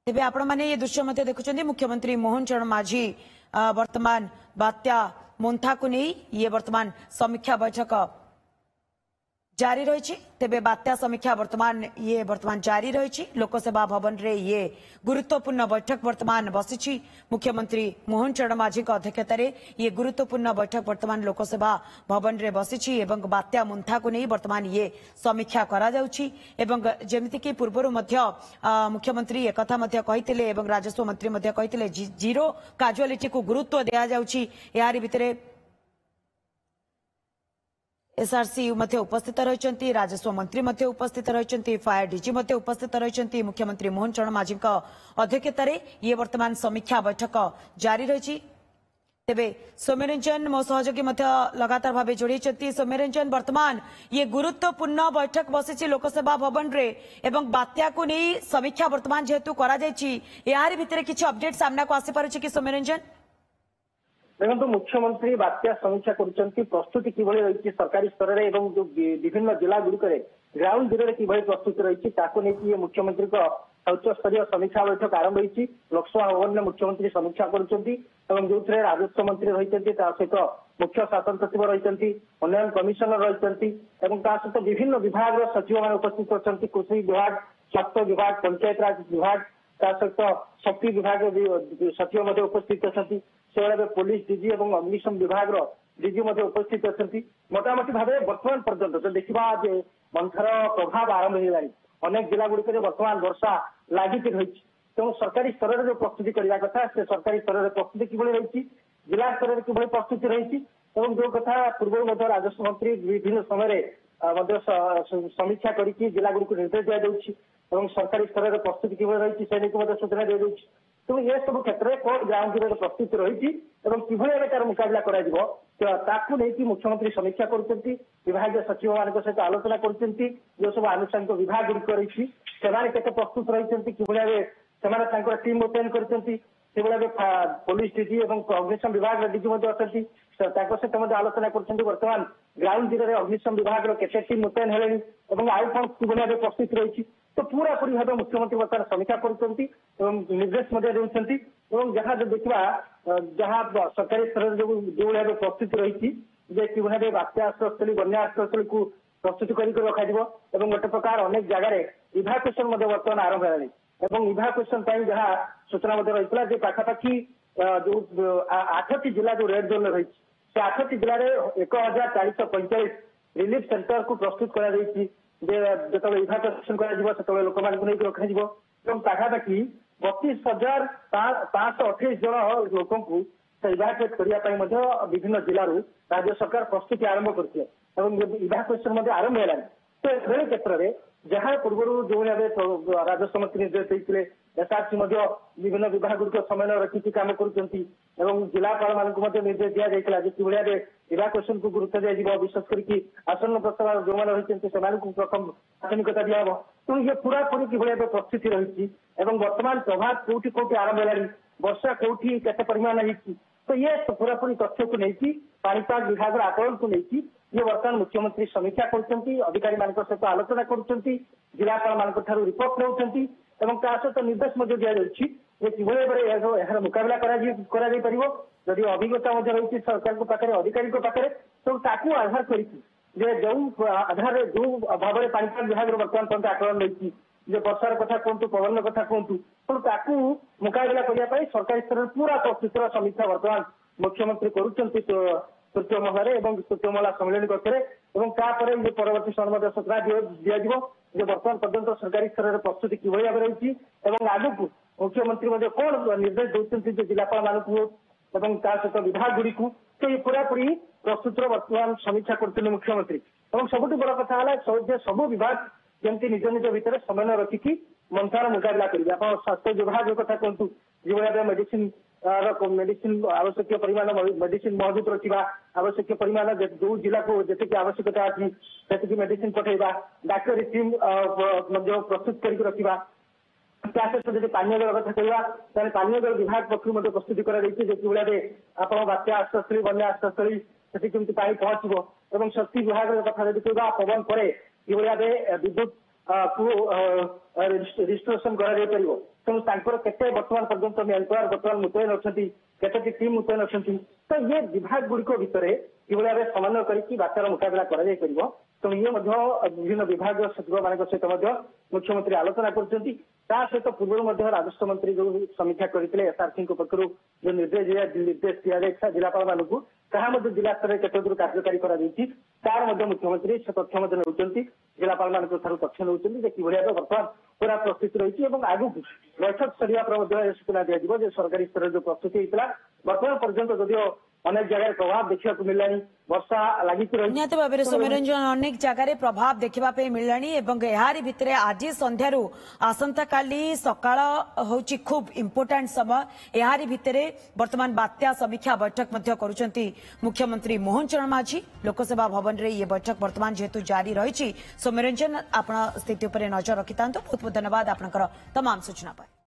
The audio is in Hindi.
तेबे आपण माने ये दृश्य मध्य देखुछन्ती मुख्यमंत्री मोहन चरण माझी वर्तमान बात्या मोन्था को नहीं ये वर्तमान समीक्षा बैठक जारी रही। तेबे बात्या समीक्षा वर्तमान जारी रही। लोकसेवा भवन रे ये गुरुत्वपूर्ण बैठक वर्तमान बसी। मुख्यमंत्री मोहन चरण माझी अध्यक्षतार ये गुरुत्वपूर्ण बैठक वर्तमान लोकसेवा भवन रे बसी एवं बात्या मुंथा को नहीं वर्तमान ये समीक्षा करा जाउछि। एवं जेमिति कि पूर्वरु मध्य मुख्यमंत्री एकथा मध्य कहिथिले एवं राजस्व मंत्री मध्य कहिथिले जीरो काजुआलिटी को गुरुत्व दिया जाउछि। यारि भितरे एसआरसी उपस्थित रही, राजस्व मंत्री उपस्थित रही, फायर डीजी उपस्थित रही। मुख्यमंत्री मोहन चरण माझी अध्यक्षतार ये वर्तमान समीक्षा बैठक जारी रही। तेबे सौम्यरंजन मो सहयोगी लगातार भाव जोड़ी। सौम्यरंजन वर्तमान ये गुरुत्वपूर्ण बैठक बसी लोकसेवा भवन रे एवं बात्या को नहीं समीक्षा वर्तमान जेहेतु करा जायछि यार भितरे किछि अपडेट सामना को आसी पारुछि कि सौम्यरंजन? देखो मुख्यमंत्री बात्या समीक्षा कर प्रस्तुति किभଳି रही सरकारी स्तर में जो विभिन्न जिला गुड़िक ग्राउंड जीरो में किभଳି प्रस्तुति रही मुख्यमंत्री उच्च स्तरीय समीक्षा बैठक आरंभ होती। लोकसभा भवन में मुख्यमंत्री समीक्षा कर जो राजस्व मंत्री रही सहित मुख्य शासन सचिव रही उन्नयन कमिशनर रही सहित विभिन्न विभाग सचिव मान उपस्थित अच्छा कृषि विभाग स्वास्थ्य विभाग पंचायतराज विभाग सहित शक्ति विभाग सचिव उपस्थित अच्छा से पुलिस डीजी और अग्निशम विभाग डीजी उपस्थित अच्छा मोटामोटी भाव बर्तमान पर्यंत जो देखा मंथर प्रभाव आरंभ होगा अनेक जिला गुड़िक बर्तमान वर्षा लगिक रही तेणु सरकारी स्तर में जो प्रस्तुति करने कथा से सरकारी स्तर में प्रस्तुति किभଳି रही जिला स्तर में किभଳି प्रस्तुति रही जो कथा पूर्व राजस्व मंत्री विभिन्न समय समीक्षा करके जिला गुड़िक निर्देश दिया सरकारी स्तर में प्रस्तुति किभଳି रही से सूचना दी जाऊँगी। तो ये सब क्षेत्र में कौन ग्राउंड जीरो प्रस्तुति रही किभଳି तार मुकाबला कर मुख्यमंत्री समीक्षा कर विभाग सचिव मान सहित आलोचना कर जो सब आनुषंगिक विभाग गुड़िक रही से प्रस्तुत रही किभଳି टीम मुतयन कर पुलिस डीजी और अग्निशम विभाग डीजी सहित आलोचना कर बर्तमान ग्राउंड जीरो में अग्निशम विभाग केते टीम मुतयन है आउ कौन किभଳି प्रस्तुत रही तो पूरा पूरी भाव मुख्यमंत्री बर्तमान समीक्षा कर निर्देश जहाँ देखा जहाँ सरकारी स्तर जो भाव प्रस्तुति रही कि बात्या आश्रयस्थली बन्या आश्रयस्थली को प्रस्तुति कर रखा गोटे प्रकार अनेक जगह इभाकुएसन बर्तमान आरंभ है इभाकुएसन जहाँ सूचना रही पाखापाखि जो 8टी जिला जो रेड जोन रही से 8टी जिले में 1445 रिलीफ सेंटर को प्रस्तुत कर जो इभाकुएसन कर लोक रखा पाखापाखि 32,528 जन लोक इभाकुएट करने विभिन्न जिलूर राज्य सरकार प्रस्तुति आरंभ करते इभाकुएसन आरंभ है। तो एभली क्षेत्र में जहाँ पूर्व जो भाव राजस्व मंत्री निर्देश देते एसआरसी विभिन्न विभाग गुड़िक समन्वय रखिक कम कर जिलापाल मान निर्देश दि जाता कि भाव इभाकुएसन को गुरुत्व दिया विशेषकर आसन्न प्रस्ताव जो मैंने रही प्रथम प्राथमिकता दिहब तेणु ये पूरा पूरी किभଳି प्रस्तुति रही वर्तमान प्रभाव कौटी कौटी आरंभ है वर्षा कौटी केते परिमाण तो ये पूरा पूरी तथ्य को लेकिन पाणीपाग विभाग आकलन को लेकिन ये वर्तमान मुख्यमंत्री समीक्षा कर अधिकारी मान सहित आलोचना कर जिलापाल मान रिपोर्ट नौ सहित निर्देश दि जाए कि यार मुकाबला जदि अभिज्ञता रही सरकार पाखे अधिकारी पाखे तो आधार कर जो आधार जो भाव में पाणीपाग विभाग बर्तमान पर्यटन आकलन रही वर्षार कथा कहतु पवन कथा कहतु तेणु मुकाबला करने सरकारी स्तर में पूरा प्रस्तुतिर समीक्षा बर्तमान मुख्यमंत्री कर तृतीय महल तृतीय महला सम्मेलन कक्षे ये परवर्ती समय सूचना दि बर्तमान पर्यंत सरकारी स्तर में प्रस्तुति किभଳି भाव रही आगक मुख्यमंत्री कौन निर्देश देते जिलापाल मानू सहित विभाग गुड़ी तो ये पूरा पूरी प्रस्तुतिर बर्तमान समीक्षा करते मुख्यमंत्री सबुठ बड़ कथा है सब विभाग जमी निज निज भितर समन्वय रखिकी मंथार मुकाबला करेंगे आप स्वास्थ्य विभाग कथा कहतु जो भाव मेडिसिन आवश्यक परिमाण मेडिसिन मौजूद रखा आवश्यक परिमाण जो जिला को जी आवश्यकता अच्छी से मेडिसिन पठेगा डाक्तरी टीम प्रस्तुत कर रखा सहित पानीय जल कथा कहवा पानीय जल विभाग पक्ष प्रस्तुति आप बात्या आश्रयस्थली बन्या आश्रयस्थली से पहुंचो शक्ति विभाग कथा कहवा पवन पर किभଳି भाव विद्युत ରେଜିଷ୍ଟ୍ରେସନ କରାଯାଇପାରିବ। ତେଣୁ ତାଙ୍କର କେତେ ବର୍ତ୍ତମାନ ପର୍ଯ୍ୟନ୍ତ ମ୍ୟାନପାୱାର ବର୍ତ୍ତମାନ ମୁତୟନ ଅଛନ୍ତି, କେତୋଟି ଟିମ୍ ମୁତୟନ ଅଛନ୍ତି, ତ ଇଏ ବିଭାଗ ଗୁଡିକ ଭିତରେ କିଭଳି ଭାବେ ସମନ୍ୱୟ କରିକି ବାତ୍ୟାର ମୁକାବିଲା କରାଯାଇପାରିବ। ତେଣୁ ଇଏ ମଧ୍ୟ ବିଭିନ୍ନ ବିଭାଗ ସଚିବ ମାନଙ୍କ ସହିତ ମଧ୍ୟ ମୁଖ୍ୟମନ୍ତ୍ରୀ ଆଲୋଚନା କରୁଛନ୍ତି। ତା ସହିତ ପୂର୍ବରୁ ମଧ୍ୟ ରାଜସ୍ୱ ମନ୍ତ୍ରୀ ଯୋଉ ସମୀକ୍ଷା କରିଥିଲେ ଏସ୍ଆରସିଙ୍କ ପକ୍ଷରୁ ଯୋଉ ନିର୍ଦ୍ଦେଶ ଦିଆଯାଇଥିଲା ଜିଲ୍ଲାପାଳ ମାନଙ୍କୁ, ତାହା ମଧ୍ୟ ଜିଲ୍ଲା ସ୍ତରରେ କେତେ ଦୂର କାର୍ଯ୍ୟକାରୀ କରାଯାଇଛି ତାର ମଧ୍ୟ ମୁଖ୍ୟମନ୍ତ୍ରୀ ସେ ତଥ୍ୟ ମଧ୍ୟ ନେଉଛନ୍ତି। ଜିଲ୍ଲାପାଳ ମାନଙ୍କ ଠାରୁ ତଥ୍ୟ ନେଉଛନ୍ତି ଯେ କିଭଳି ଭାବେ ବର୍ତ୍ତମାନ ପୁରା ପ୍ରସ୍ତୁତି ରହିଛି ଏବଂ ଆଗକୁ ବୈଠକ ସରିବା ପରେ ମଧ୍ୟ ଏ ସୂଚନା ଦିଆଯିବ ଯେ ସରକାରୀ ସ୍ତରରେ ଯୋଉ ପ୍ରସ୍ତୁତି ହେଇଥିଲା ବର୍ତ୍ତମାନ ପର୍ଯ୍ୟନ୍ତ ଯଦିଓ ଅନେକ ଜାଗାରେ ପ୍ରଭାବ ଦେଖିବାକୁ ମିଳିଲାଣି, ବର୍ଷା ଲାଗିକି ରହିଛି। ନିହାତି ଭାବରେ ସୌମ୍ୟରଞ୍ଜନ ଅନେକ ଜାଗାରେ ପ୍ରଭାବ ଦେଖିବା ପାଇଁ ମିଳିଲାଣି ଏବଂ ଏହାରି ଭିତରେ ଆଜି ସନ୍ଧ୍ୟାରୁ ଆସନ୍ତାକାଲି ସକାଳ ହେଉଛି ଖୁବ୍ ଇମ୍ପୋର୍ଟାଣ୍ଟ ସମୟ। ଏହାରି ଭିତରେ ବର୍ତ୍ତମାନ ବାତ୍ୟା ସମୀକ୍ଷା ବୈଠକ ମଧ୍ୟ କରୁଛନ୍ତି ମୁଖ୍ୟମନ୍ତ୍ରୀ ମୋହନ ଚରଣ ମାଝୀ। ଲୋକସେବା ଭବନରେ ये बैठक वर्तमान जेहेतु जारी रही। सौम्यरंजन आप स्थिति पर नजर रखिता। बहुत बहुत धन्यवाद आपंकर तमाम सूचना पर।